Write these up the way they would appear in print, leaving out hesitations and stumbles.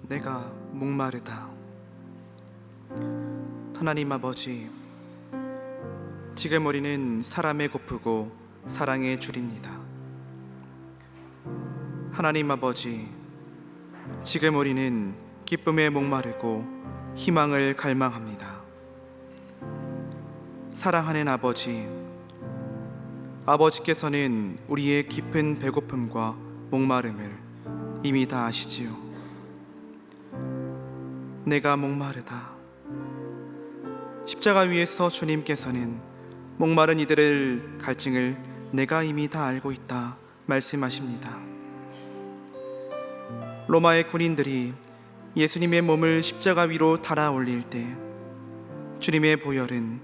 내가 목마르다. 하나님 아버지, 지금 우리는 사람에 고프고 사랑에 줄입니다. 하나님 아버지, 지금 우리는 기쁨에 목마르고 희망을 갈망합니다. 사랑하는 아버지, 아버지께서는 우리의 깊은 배고픔과 목마름을 이미 다 아시지요. 내가 목마르다. 십자가 위에서 주님께서는 목마른 이들의 갈증을 내가 이미 다 알고 있다 말씀하십니다. 로마의 군인들이 예수님의 몸을 십자가 위로 달아 올릴 때 주님의 보혈은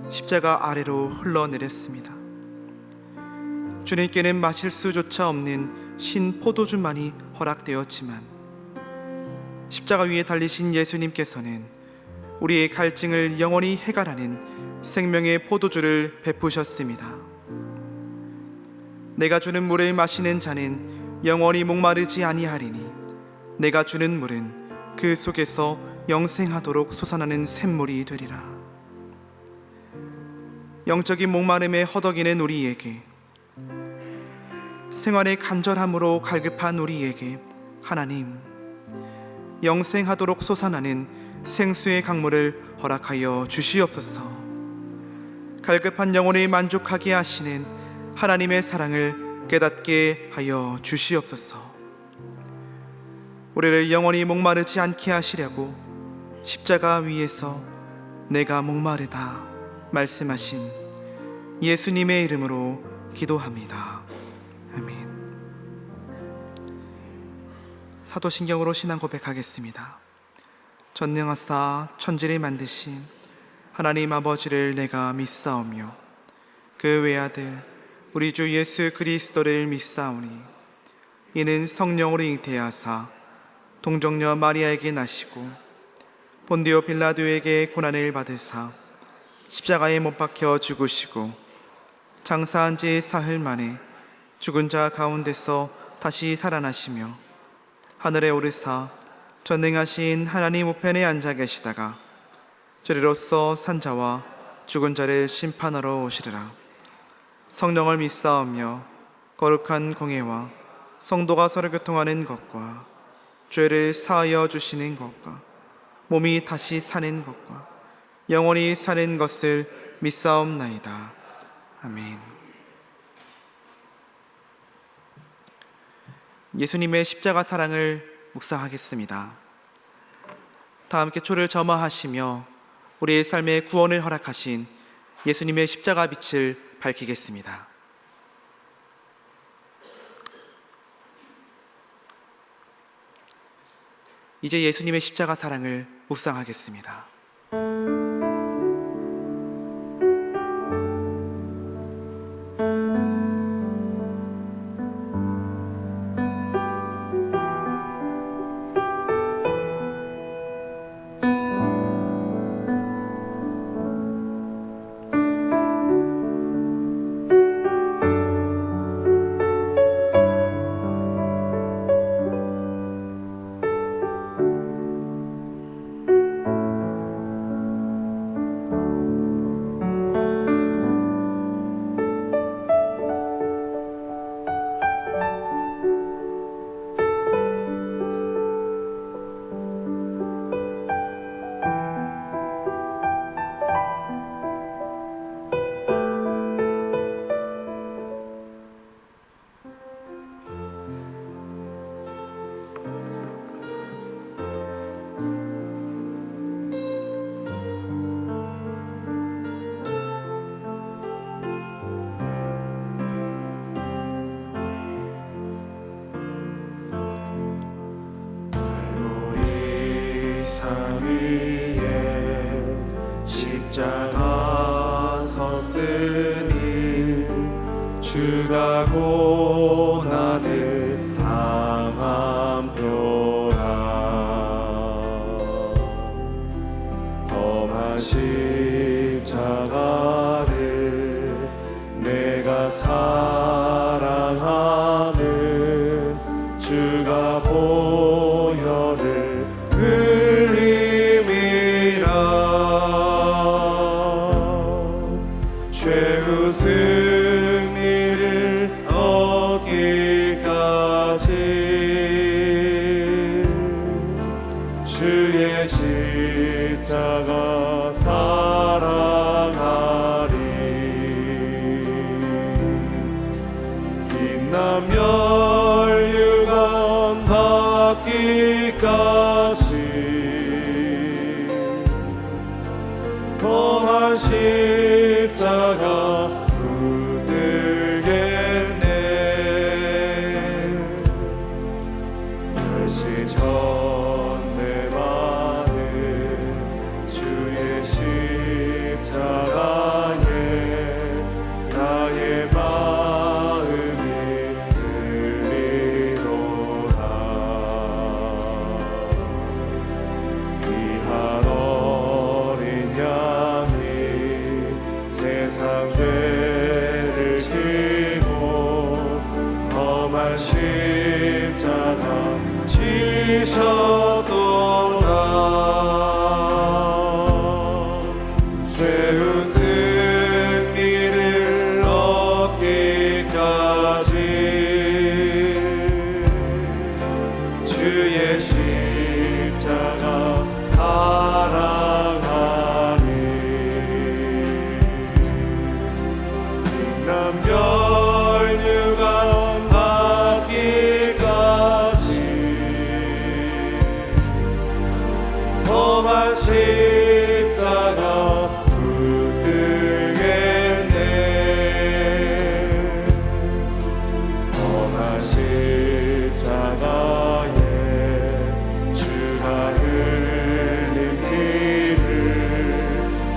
십자가 아래로 흘러내렸습니다. 주님께는 마실 수조차 없는 신 포도주만이 허락되었지만 십자가 위에 달리신 예수님께서는 우리의 갈증을 영원히 해결하는 생명의 포도주를 베푸셨습니다. 내가 주는 물을 마시는 자는 영원히 목마르지 아니하리니 내가 주는 물은 그 속에서 영생하도록 솟아나는 샘물이 되리라. 영적인 목마름에 허덕이는 우리에게, 생활의 간절함으로 갈급한 우리에게 하나님, 영생하도록 솟아나는 생수의 강물을 허락하여 주시옵소서. 갈급한 영혼을 만족하게 하시는 하나님의 사랑을 깨닫게 하여 주시옵소서. 우리를 영원히 목마르지 않게 하시려고 십자가 위에서 내가 목마르다 말씀하신 예수님의 이름으로 기도합니다. 아멘. 사도신경으로 신앙 고백하겠습니다. 전능하사 천지를 만드신 하나님 아버지를 내가 믿사오며 그 외아들 우리 주 예수 그리스도를 믿사오니 이는 성령으로 잉태하사 동정녀 마리아에게 나시고 본디오 빌라도에게 고난을 받으사 십자가에 못 박혀 죽으시고 장사한 지 사흘 만에 죽은 자 가운데서 다시 살아나시며 하늘에 오르사 전능하신 하나님 우편에 앉아 계시다가 저리로서 산자와 죽은 자를 심판하러 오시리라. 성령을 믿사오며 거룩한 공예와 성도가 서로 교통하는 것과 죄를 사하여 주시는 것과 몸이 다시 사는 것과 영원히 사는 것을 믿사옵나이다. 아멘. 예수님의 십자가 사랑을 묵상하겠습니다. 다 함께 초를 점화하시며 우리의 삶에 구원을 허락하신 예수님의 십자가 빛을 밝히겠습니다. 이제 예수님의 십자가 사랑을 묵상하겠습니다. 십자가 섰으니 주가 고난을 당한 표라. 험한 십자가를 내가 사랑하는 주가 보혈을 최후 승리를 얻기까지 주의 십자가 사랑하리. 빛나면 받기까지 험한 십자가 붙들겠네. 멸시전 내 마음 주의 십자가에 나의 마음이 들리도다. 귀한 어린 양이 세상 죄를 지고 험한 십자가 지셨도다. 최후 승리를 얻기까지 주의 십자가 사랑하리. 빛나면 받기까지 험한 십자가 붙들겠네. 험한 십자가에 주가 흘린 피를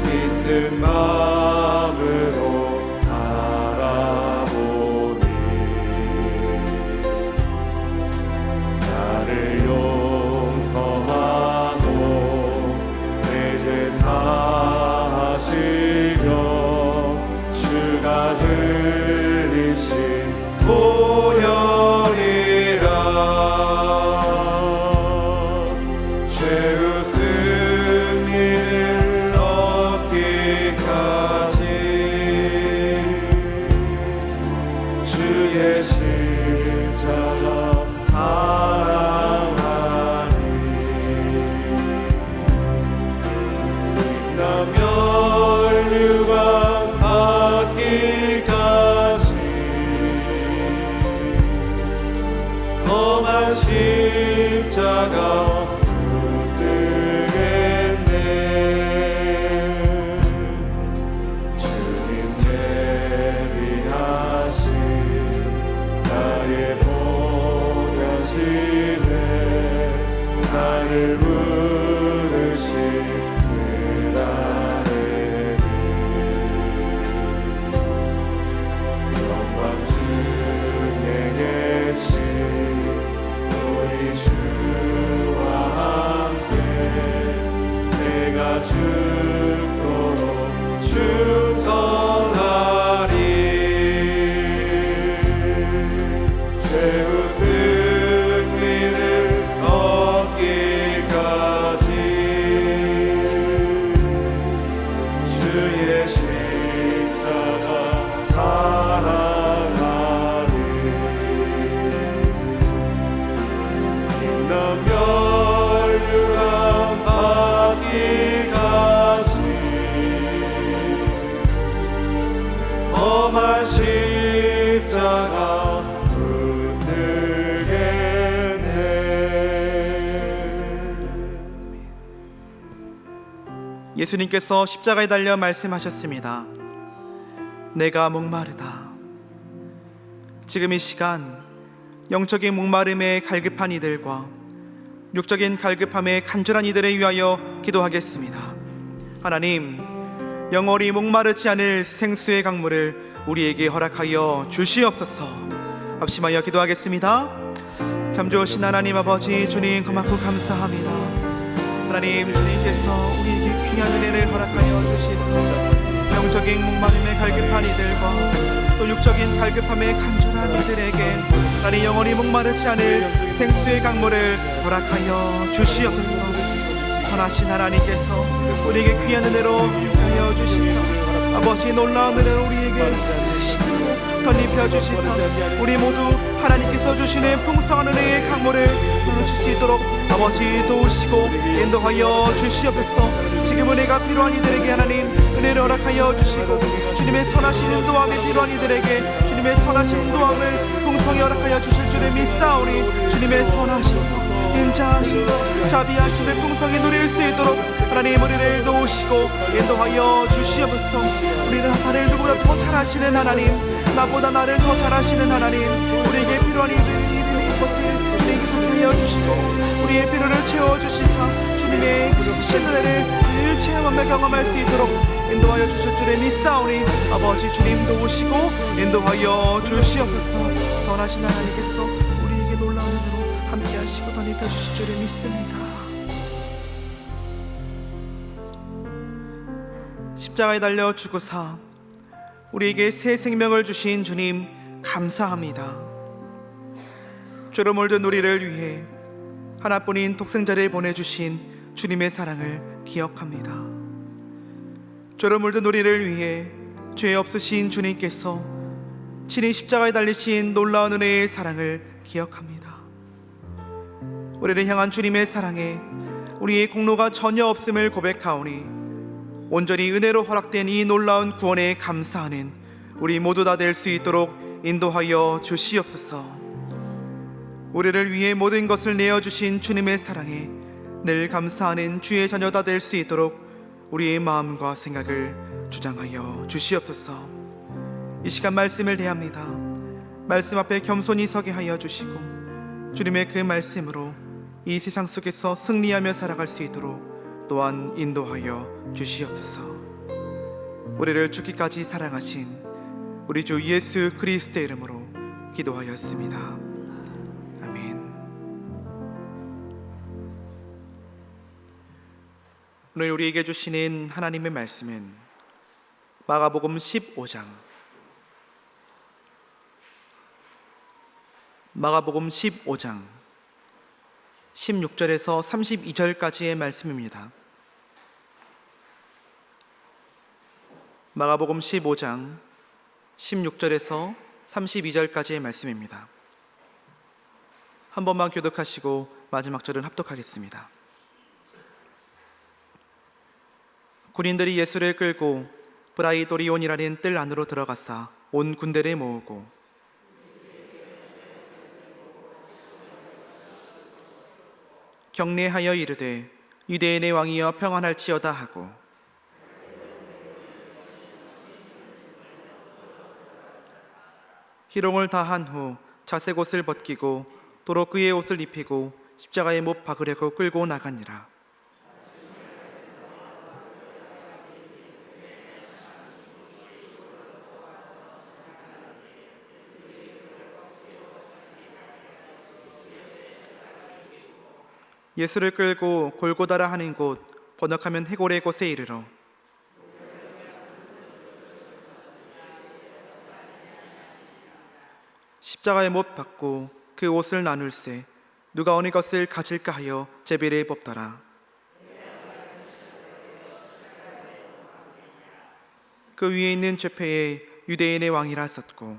믿는 마음으로 바라보니 나를 용서하고 내 죄 사하시며 주가 흘리신 보혈이라. 최후 승리를 얻기까지 주의 십자가 사랑하리. 빛나면 유감 받기까지 험한 십자가 붙들겠네. 주님 예비하신 나의 보혈심에 나를 부르신 그날의 영광 중에 계신 우리 주와 함께 내가 죽도록 충성하리. 최후 승리를 얻기까지 주의 십자가 사랑하리. 빛나면 유감 받기까지 험한 십자가 붙들겠네. 예수님께서 십자가에 달려 말씀하셨습니다. 내가 목마르다. 지금 이 시간 영적인 목마름에 갈급한 이들과 육적인 갈급함에 간절한 이들에 위하여 기도하겠습니다. 하나님, 영원히 목마르지 않을 생수의 강물을 우리에게 허락하여 주시옵소서. 합심하여 기도하겠습니다. 참 좋으신 하나님 아버지, 주님 고맙고 감사합니다. 하나님, 주님께서 우리에게 귀한 은혜를 허락하여 주시소. 영적인 목마름에 갈급한 이들과 또 육적인 갈급함에 간절한 이들에게 하나님 영원히 목마르지 않을 생수의 강물을 허락하여 주시옵소서. 선하신 하나님께서 우리에게 귀한 은혜로 하여 주시소. 아버지 놀라운 은혜를 우리에게 신으로 덧입혀 주시사 우리 모두 하나님께서 주시는 풍성한 은혜의 강물을 누칠 수 있도록 아버지 도우시고 인도하여 주시옵소서. 지금 은혜가 필요한 이들에게 하나님 은혜를 허락하여 주시고 주님의 선하신 인도함이 필요한 이들에게 주님의 선하신 인도함을 풍성히 허락하여 주실 줄을 믿사오니 주님의 선하심 인자하심 자비하심을 풍성히 누릴 수 있도록 하나님 우리를 도우시고 인도하여 주시옵소서. 우리는 나를 누구보다 더 잘하시는 하나님, 나보다 나를 더 잘하시는 하나님, 우리에게 필요한 이들의 것을 주님께 닿게 하여 주시고 우리의 필요를 채워주시사 주님의 신뢰를 늘 체험하며 경험할 수 있도록 인도하여 주실 줄을 믿사오니 아버지 주님 도우시고 인도하여 주시옵소서. 선하신 하나님께서 우리에게 놀라운 은혜로 함께 하시고 덧입혀 주실 줄을 믿습니다. 십자가에 달려 죽으사 우리에게 새 생명을 주신 주님 감사합니다. 죄로 물든 우리를 위해 하나뿐인 독생자를 보내주신 주님의 사랑을 기억합니다. 죄로 물든 우리를 위해 죄 없으신 주님께서 친히 십자가에 달리신 놀라운 은혜의 사랑을 기억합니다. 우리를 향한 주님의 사랑에 우리의 공로가 전혀 없음을 고백하오니 온전히 은혜로 허락된 이 놀라운 구원에 감사하는 우리 모두 다 될 수 있도록 인도하여 주시옵소서. 우리를 위해 모든 것을 내어주신 주님의 사랑에 늘 감사하는 주의 자녀다 될 수 있도록 우리의 마음과 생각을 주장하여 주시옵소서. 이 시간 말씀을 대합니다. 말씀 앞에 겸손히 서게 하여 주시고 주님의 그 말씀으로 이 세상 속에서 승리하며 살아갈 수 있도록 또한 인도하여 주시옵소서. 우리를 죽기까지 사랑하신 우리 주 예수 그리스도의 이름으로 기도하였습니다. 아멘. 오늘 우리에게 주시는 하나님의 말씀은 마가복음 15장 16절에서 32절까지의 말씀입니다. 마가복음 15장 16절에서 32절까지의 말씀입니다. 한 번만 교독하시고 마지막 절은 합독하겠습니다. 군인들이 예수를 끌고 브라이도리온이라는 뜰 안으로 들어가사 온 군대를 모으고 경례하여 이르되 유대인의 왕이여 평안할지어다 하고 희롱을 다한 후 자색 옷을 벗기고 도로 그의 옷을 입히고 십자가에 못 박으려고 끌고 나가니라. 예수를 끌고 골고다라 하는 곳, 번역하면 해골의 곳에 이르러 십자가에 못 박고 그 옷을 나눌세 누가 어느 것을 가질까 하여 제비를 뽑더라. 그 위에 있는 죄패에 유대인의 왕이라 썼고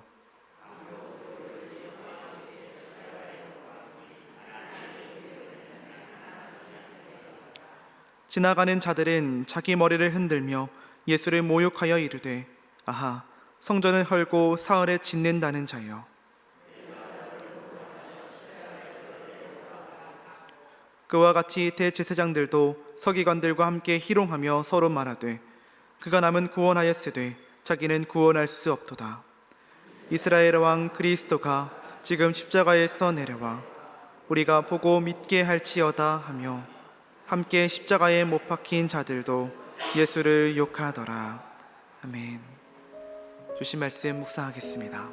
지나가는 자들은 자기 머리를 흔들며 예수를 모욕하여 이르되 아하 성전을 헐고 사흘에 짓는다는 자여. 그와 같이 대제사장들도 서기관들과 함께 희롱하며 서로 말하되 그가 남은 구원하였으되 자기는 구원할 수 없도다. 이스라엘 왕 그리스도가 지금 십자가에서 내려와 우리가 보고 믿게 할지어다 하며 함께 십자가에 못 박힌 자들도 예수를 욕하더라. 아멘. 주신 말씀 묵상하겠습니다.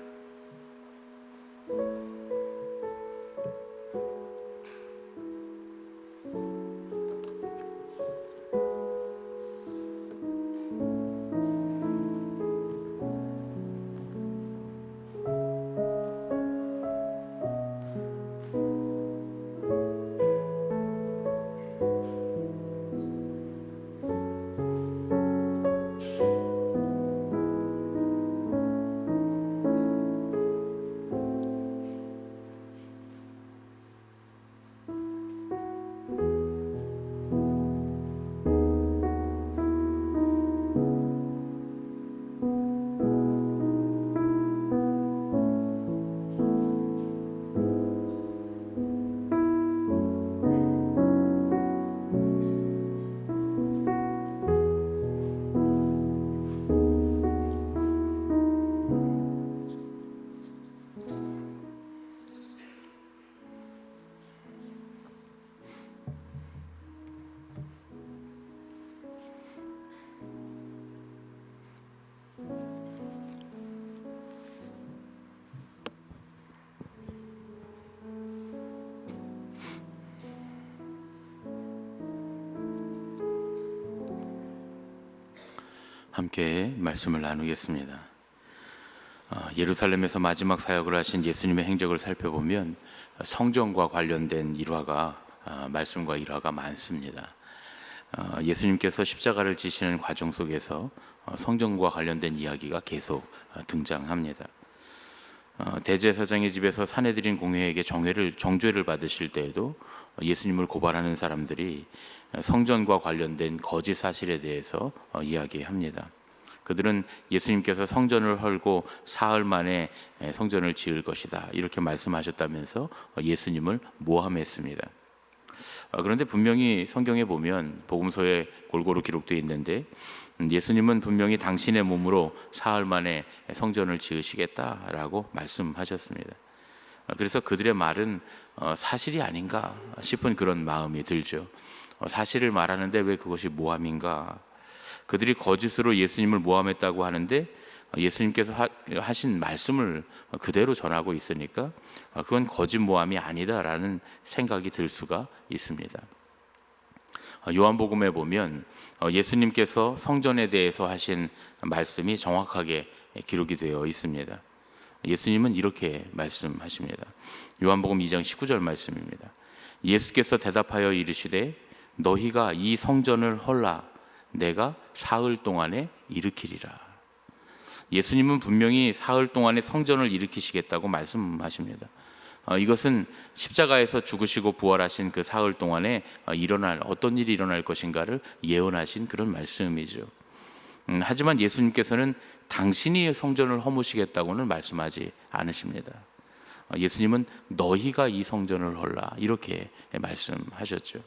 함께 말씀을 나누겠습니다. 예루살렘에서 마지막 사역을 하신 예수님의 행적을 살펴보면 성전과 관련된 일화가 말씀과 일화가 많습니다. 예수님께서 십자가를 지시는 과정 속에서 성전과 관련된 이야기가 계속 등장합니다. 대제사장의 집에서 사내들인 공회에게 정죄를 받으실 때에도 예수님을 고발하는 사람들이 성전과 관련된 거짓 사실에 대해서 이야기합니다. 그들은 예수님께서 성전을 헐고 사흘 만에 성전을 지을 것이다 이렇게 말씀하셨다면서 예수님을 모함했습니다. 그런데 분명히 성경에 보면 복음서에 골고루 기록되어 있는데 예수님은 분명히 당신의 몸으로 사흘 만에 성전을 지으시겠다라고 말씀하셨습니다. 그래서 그들의 말은 사실이 아닌가 싶은 그런 마음이 들죠. 사실을 말하는데 왜 그것이 모함인가? 그들이 거짓으로 예수님을 모함했다고 하는데 예수님께서 하신 말씀을 그대로 전하고 있으니까 그건 거짓 모함이 아니다라는 생각이 들 수가 있습니다. 요한복음에 보면 예수님께서 성전에 대해서 하신 말씀이 정확하게 기록이 되어 있습니다. 예수님은 이렇게 말씀하십니다. 요한복음 2장 19절 말씀입니다. 예수께서 대답하여 이르시되 너희가 이 성전을 헐라 내가 사흘 동안에 일으키리라. 예수님은 분명히 사흘 동안에 성전을 일으키시겠다고 말씀하십니다. 이것은 십자가에서 죽으시고 부활하신 그 사흘 동안에 어떤 일이 일어날 것인가를 예언하신 그런 말씀이죠. 하지만 예수님께서는 당신이 성전을 허무시겠다고는 말씀하지 않으십니다. 예수님은 너희가 이 성전을 헐라 이렇게 말씀하셨죠.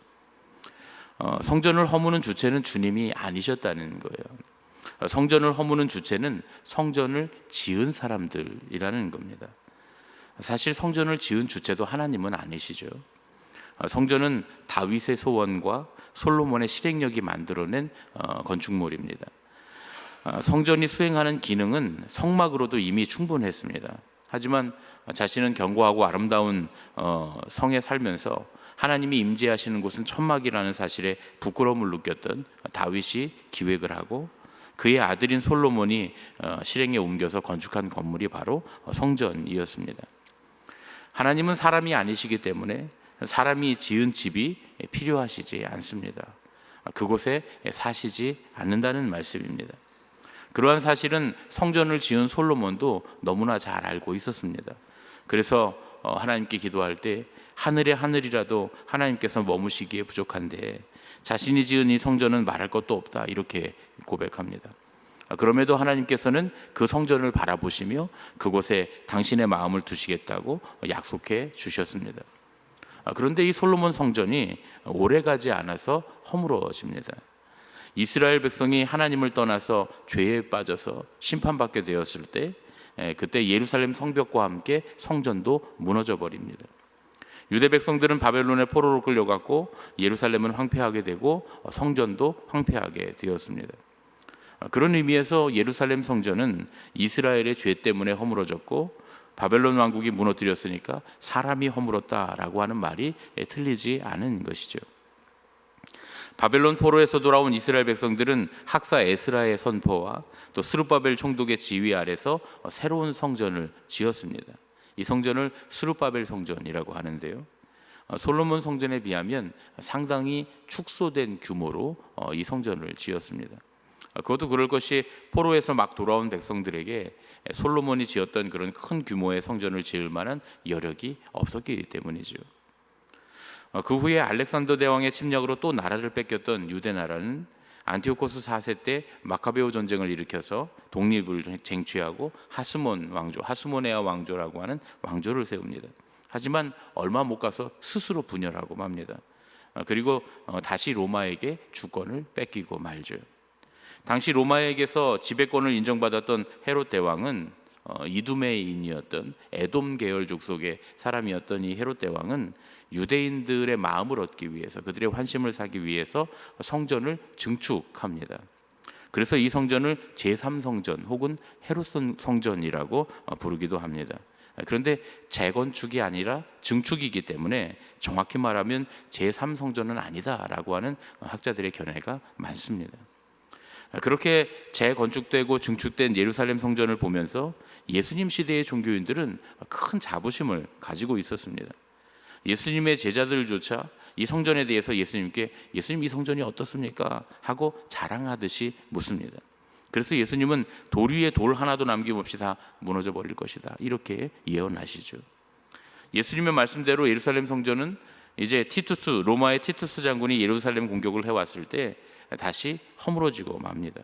성전을 허무는 주체는 주님이 아니셨다는 거예요. 성전을 허무는 주체는 성전을 지은 사람들이라는 겁니다. 사실 성전을 지은 주체도 하나님은 아니시죠. 성전은 다윗의 소원과 솔로몬의 실행력이 만들어낸 건축물입니다. 성전이 수행하는 기능은 성막으로도 이미 충분했습니다. 하지만 자신은 견고하고 아름다운 성에 살면서 하나님이 임재하시는 곳은 천막이라는 사실에 부끄러움을 느꼈던 다윗이 기획을 하고 그의 아들인 솔로몬이 실행에 옮겨서 건축한 건물이 바로 성전이었습니다. 하나님은 사람이 아니시기 때문에 사람이 지은 집이 필요하시지 않습니다. 그곳에 사시지 않는다는 말씀입니다. 그러한 사실은 성전을 지은 솔로몬도 너무나 잘 알고 있었습니다. 그래서 하나님께 기도할 때 하늘의 하늘이라도 하나님께서 머무시기에 부족한데 자신이 지은 이 성전은 말할 것도 없다 이렇게 고백합니다. 그럼에도 하나님께서는 그 성전을 바라보시며 그곳에 당신의 마음을 두시겠다고 약속해 주셨습니다. 그런데 이 솔로몬 성전이 오래가지 않아서 허물어집니다. 이스라엘 백성이 하나님을 떠나서 죄에 빠져서 심판받게 되었을 때 그때 예루살렘 성벽과 함께 성전도 무너져 버립니다. 유대 백성들은 바벨론의 포로로 끌려갔고 예루살렘은 황폐하게 되고 성전도 황폐하게 되었습니다. 그런 의미에서 예루살렘 성전은 이스라엘의 죄 때문에 허물어졌고 바벨론 왕국이 무너뜨렸으니까 사람이 허물었다라고 하는 말이 틀리지 않은 것이죠. 바벨론 포로에서 돌아온 이스라엘 백성들은 학사 에스라의 선포와 또 스룹바벨 총독의 지휘 아래서 새로운 성전을 지었습니다. 이 성전을 스룹바벨 성전이라고 하는데요. 솔로몬 성전에 비하면 상당히 축소된 규모로 이 성전을 지었습니다. 그것도 그럴 것이 포로에서 막 돌아온 백성들에게 솔로몬이 지었던 그런 큰 규모의 성전을 지을 만한 여력이 없었기 때문이죠. 그 후에 알렉산더 대왕의 침략으로 또 나라를 뺏겼던 유대 나라는 안티오코스 4세 때 마카베오 전쟁을 일으켜서 독립을 쟁취하고 하스모네아 왕조라고 하는 왕조를 세웁니다. 하지만 얼마 못 가서 스스로 분열하고 맙니다. 그리고 다시 로마에게 주권을 뺏기고 말죠. 당시 로마에게서 지배권을 인정받았던 헤롯 대왕은 이두메인이었던 에돔 계열 족속의 사람이었던 이 헤롯 대왕은 유대인들의 마음을 얻기 위해서 그들의 환심을 사기 위해서 성전을 증축합니다. 그래서 이 성전을 제3성전 혹은 헤롯 성전이라고 부르기도 합니다. 그런데 재건축이 아니라 증축이기 때문에 정확히 말하면 제3성전은 아니다라고 하는 학자들의 견해가 많습니다. 그렇게 재건축되고 증축된 예루살렘 성전을 보면서 예수님 시대의 종교인들은 큰 자부심을 가지고 있었습니다. 예수님의 제자들조차 이 성전에 대해서 예수님께 예수님 이 성전이 어떻습니까? 하고 자랑하듯이 묻습니다. 그래서 예수님은 돌 위에 돌 하나도 남김없이 다 무너져 버릴 것이다, 이렇게 예언하시죠. 예수님의 말씀대로 예루살렘 성전은 이제 로마의 티투스 장군이 예루살렘 공격을 해왔을 때 다시 허물어지고 맙니다.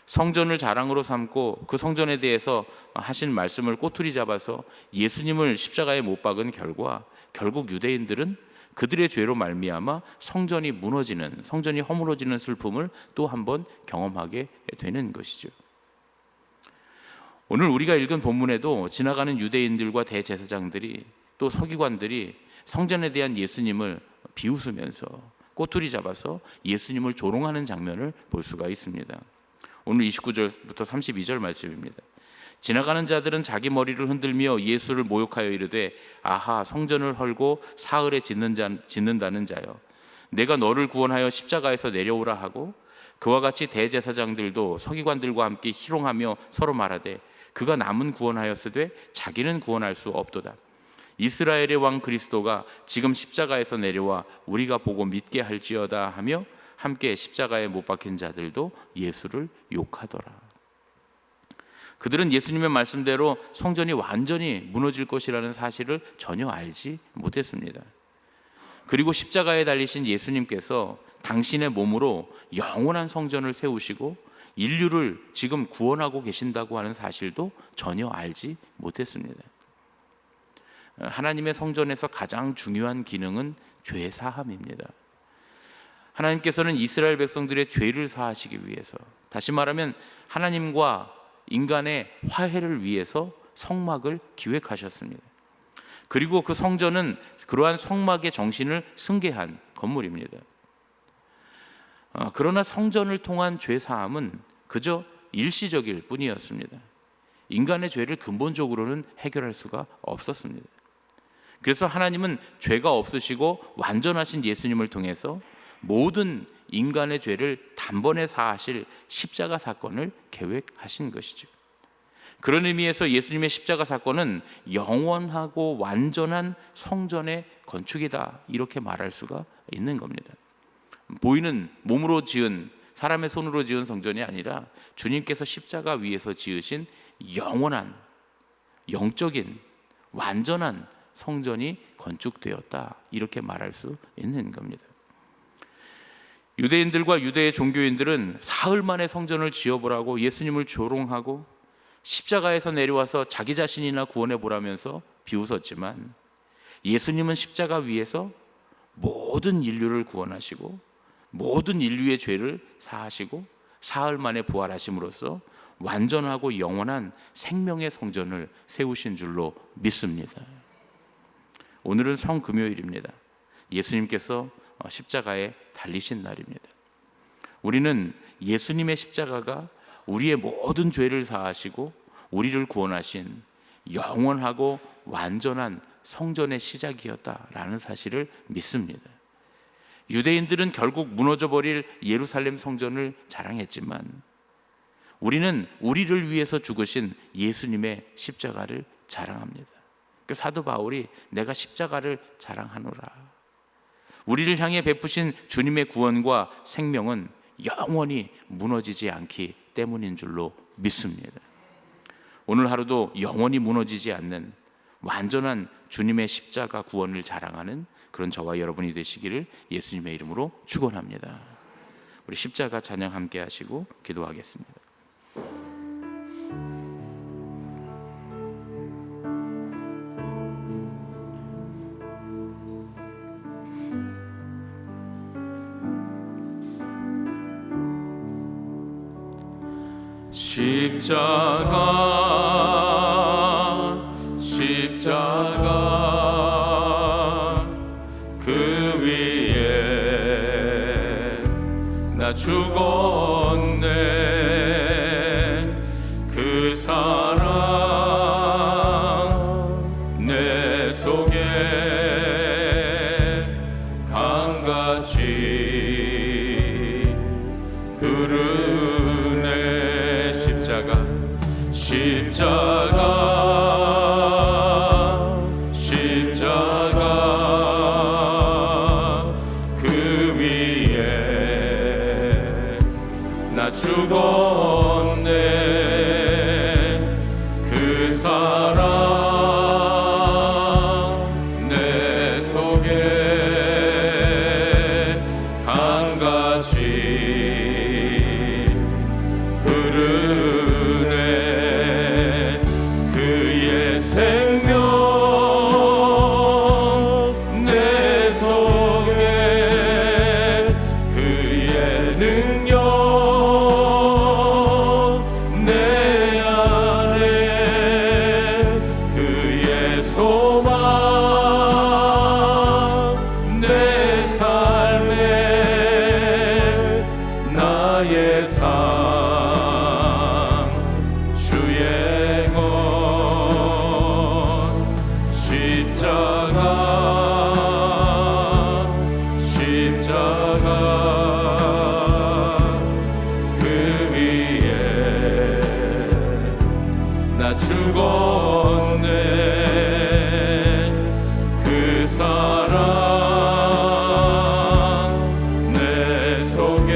성전을 자랑으로 삼고 그 성전에 대해서 하신 말씀을 꼬투리 잡아서 예수님을 십자가에 못 박은 결과 결국 유대인들은 그들의 죄로 말미암아 성전이 무너지는, 성전이 허물어지는 슬픔을 또 한 번 경험하게 되는 것이죠. 오늘 우리가 읽은 본문에도 지나가는 유대인들과 대제사장들이 또 서기관들이 성전에 대한 예수님을 비웃으면서 꼬투리 잡아서 예수님을 조롱하는 장면을 볼 수가 있습니다. 오늘 29절부터 32절 말씀입니다. 지나가는 자들은 자기 머리를 흔들며 예수를 모욕하여 이르되 아하, 성전을 헐고 사흘에 짓는다는 자여, 내가 너를 구원하여 십자가에서 내려오라 하고, 그와 같이 대제사장들도 서기관들과 함께 희롱하며 서로 말하되 그가 남은 구원하였으되 자기는 구원할 수 없도다. 이스라엘의 왕 그리스도가 지금 십자가에서 내려와 우리가 보고 믿게 할지어다 하며 함께 십자가에 못 박힌 자들도 예수를 욕하더라. 그들은 예수님의 말씀대로 성전이 완전히 무너질 것이라는 사실을 전혀 알지 못했습니다. 그리고 십자가에 달리신 예수님께서 당신의 몸으로 영원한 성전을 세우시고 인류를 지금 구원하고 계신다고 하는 사실도 전혀 알지 못했습니다. 하나님의 성전에서 가장 중요한 기능은 죄 사함입니다. 하나님께서는 이스라엘 백성들의 죄를 사하시기 위해서, 다시 말하면 하나님과 인간의 화해를 위해서 성막을 기획하셨습니다. 그리고 그 성전은 그러한 성막의 정신을 승계한 건물입니다. 그러나 성전을 통한 죄 사함은 그저 일시적일 뿐이었습니다. 인간의 죄를 근본적으로는 해결할 수가 없었습니다. 그래서 하나님은 죄가 없으시고 완전하신 예수님을 통해서 모든 인간의 죄를 단번에 사하실 십자가 사건을 계획하신 것이죠. 그런 의미에서 예수님의 십자가 사건은 영원하고 완전한 성전의 건축이다, 이렇게 말할 수가 있는 겁니다. 보이는 몸으로 지은, 사람의 손으로 지은 성전이 아니라 주님께서 십자가 위에서 지으신 영원한, 영적인, 완전한 성전이 건축되었다, 이렇게 말할 수 있는 겁니다. 유대인들과 유대의 종교인들은 사흘 만에 성전을 지어보라고 예수님을 조롱하고 십자가에서 내려와서 자기 자신이나 구원해 보라면서 비웃었지만, 예수님은 십자가 위에서 모든 인류를 구원하시고 모든 인류의 죄를 사하시고 사흘 만에 부활하심으로써 완전하고 영원한 생명의 성전을 세우신 줄로 믿습니다. 오늘은 성금요일입니다. 예수님께서 십자가에 달리신 날입니다. 우리는 예수님의 십자가가 우리의 모든 죄를 사하시고 우리를 구원하신 영원하고 완전한 성전의 시작이었다라는 사실을 믿습니다. 유대인들은 결국 무너져버릴 예루살렘 성전을 자랑했지만 우리는 우리를 위해서 죽으신 예수님의 십자가를 자랑합니다. 그 사도 바울이 내가 십자가를 자랑하노라. 우리를 향해 베푸신 주님의 구원과 생명은 영원히 무너지지 않기 때문인 줄로 믿습니다. 오늘 하루도 영원히 무너지지 않는 완전한 주님의 십자가 구원을 자랑하는 그런 저와 여러분이 되시기를 예수님의 이름으로 축원합니다. 우리 십자가 찬양 함께 하시고 기도하겠습니다. 십자가 그 위에 나 죽었네. 그 사랑 내 속에 강같이 흐르 십자가 그 위에 나 죽었네. 그 사랑 내 속에 강같이 흐르네. 그의 생명 내 속에 그의 능력 내 안에 그의 소망 내 삶에 나의 삶 주의 것 십자가 그 위에 나 죽었네. 그 사랑 내 속에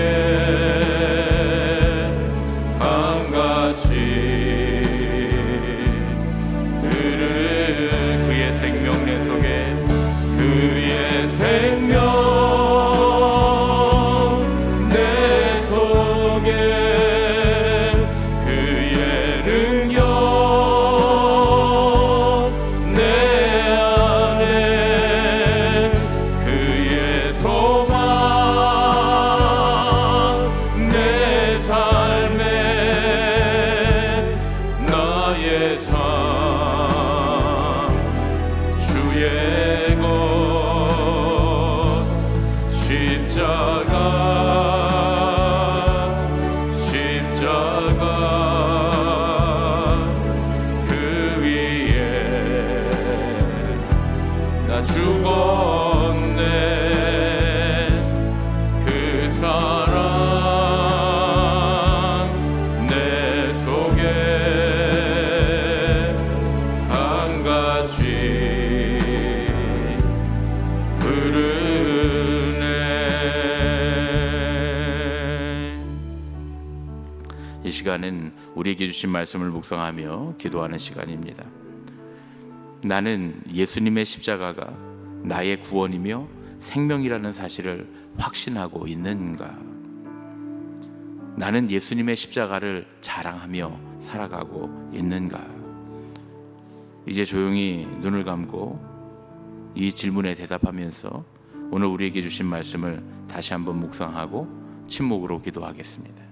강같이 그의 생명 내 속에 그의 생명 내 속에 그의 능력 내 안에 그의 소망 내 삶에 나의 삶 주의 것 십자가 그 위에 나 죽었네. 그 사랑 내 속에 강같이 흐르네. 이 시간은 우리에게 주신 말씀을 묵상하며 기도하는 시간입니다. 나는 예수님의 십자가가 나의 구원이며 생명이라는 사실을 확신하고 있는가? 나는 예수님의 십자가를 자랑하며 살아가고 있는가? 이제 조용히 눈을 감고 이 질문에 대답하면서 오늘 우리에게 주신 말씀을 다시 한번 묵상하고 침묵으로 기도하겠습니다.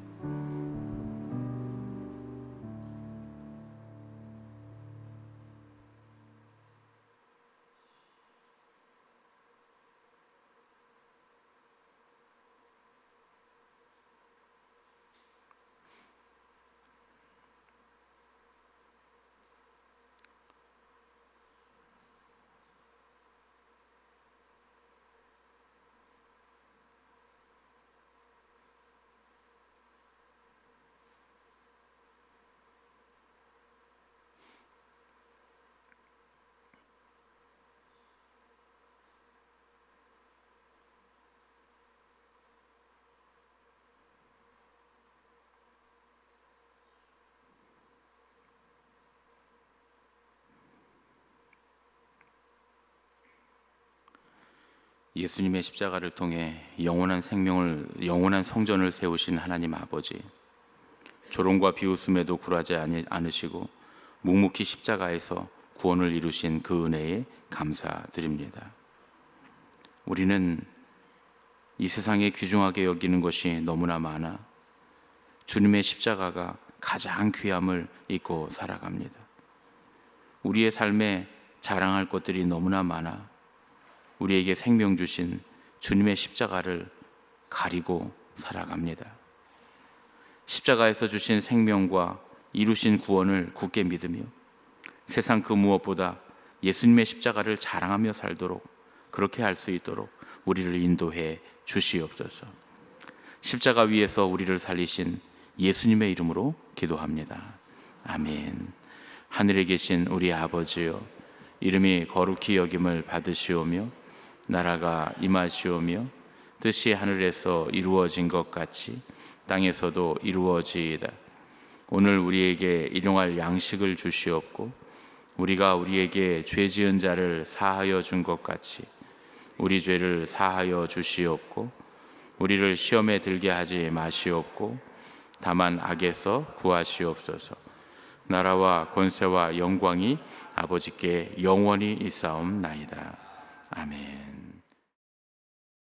예수님의 십자가를 통해 영원한 성전을 세우신 하나님 아버지, 조롱과 비웃음에도 굴하지 않으시고 묵묵히 십자가에서 구원을 이루신 그 은혜에 감사드립니다. 우리는 이 세상에 귀중하게 여기는 것이 너무나 많아 주님의 십자가가 가장 귀함을 잊고 살아갑니다. 우리의 삶에 자랑할 것들이 너무나 많아 우리에게 생명 주신 주님의 십자가를 가리고 살아갑니다. 십자가에서 주신 생명과 이루신 구원을 굳게 믿으며 세상 그 무엇보다 예수님의 십자가를 자랑하며 살도록, 그렇게 할 수 있도록 우리를 인도해 주시옵소서. 십자가 위에서 우리를 살리신 예수님의 이름으로 기도합니다. 아멘. 하늘에 계신 우리 아버지여, 이름이 거룩히 여김을 받으시오며 나라가 임하시오며 뜻이 하늘에서 이루어진 것 같이 땅에서도 이루어지이다. 오늘 우리에게 일용할 양식을 주시옵고 우리가 우리에게 죄 지은 자를 사하여 준 것 같이 우리 죄를 사하여 주시옵고 우리를 시험에 들게 하지 마시옵고 다만 악에서 구하시옵소서. 나라와 권세와 영광이 아버지께 영원히 있사옵나이다. 아멘.